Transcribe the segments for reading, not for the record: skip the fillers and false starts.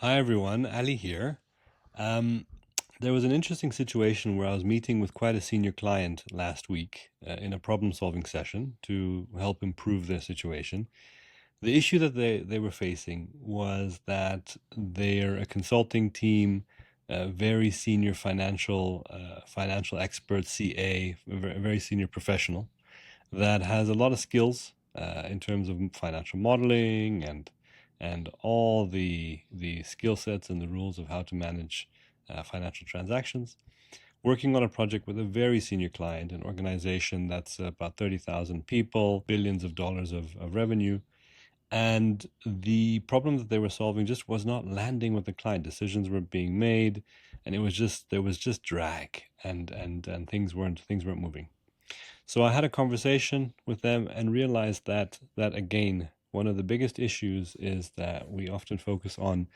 Hi everyone, Ali here. Um, there was an interesting situation where I was meeting with quite a senior client last week in a problem-solving session to help improve their situation. The issue that they were facing was that they're a consulting team, a very senior financial expert, CA, a very senior professional that has a lot of skills in terms of financial modeling and all the skill sets and the rules of how to manage financial transactions. Working on a project with a very senior client, an organization that's about 30,000 people, billions of dollars of revenue. And the problem that they were solving just was not landing with the client. Decisions were being made, and there was just drag, and things weren't moving. So I had a conversation with them and realized that again, one of the biggest issues is that we often focus on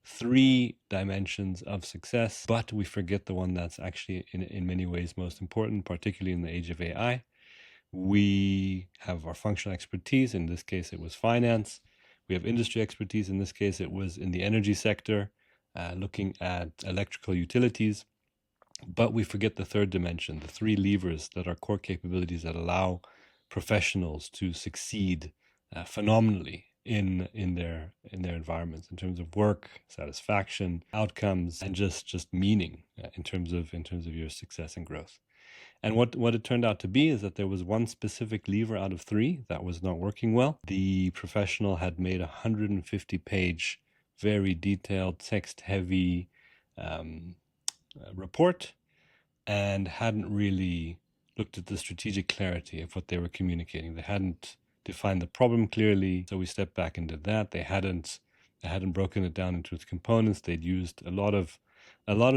three dimensions of success, but we forget the one that's actually in many ways most important, particularly in the age of AI. We have our functional expertise. In this case, it was finance. We have industry expertise. In this case, it was in the energy sector, looking at electrical utilities. But we forget the third dimension, the three levers that are core capabilities that allow professionals to succeed phenomenally in their environments in terms of work, satisfaction, outcomes, and just meaning in terms of your success and growth. And what it turned out to be is that there was one specific lever out of three that was not working well. The professional had made a 150-page, very detailed, text-heavy report and hadn't really looked at the strategic clarity of what they were communicating. They hadn't defined the problem clearly, so we stepped back and did that. They hadn't broken it down into its components. They'd used a lot of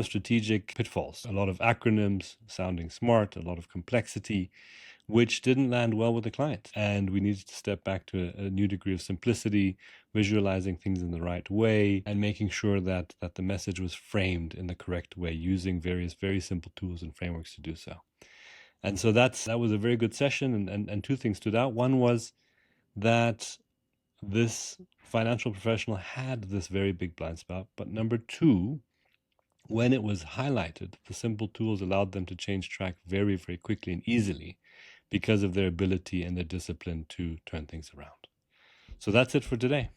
strategic pitfalls, a lot of acronyms sounding smart, a lot of complexity, which didn't land well with the client. And we needed to step back to a new degree of simplicity, visualizing things in the right way, and making sure that the message was framed in the correct way, using various very simple tools and frameworks to do so. And so that was a very good session, and two things stood out. One was that this financial professional had this very big blind spot, but number two, when it was highlighted, the simple tools allowed them to change track very, very quickly and easily because of their ability and their discipline to turn things around. So that's it for today.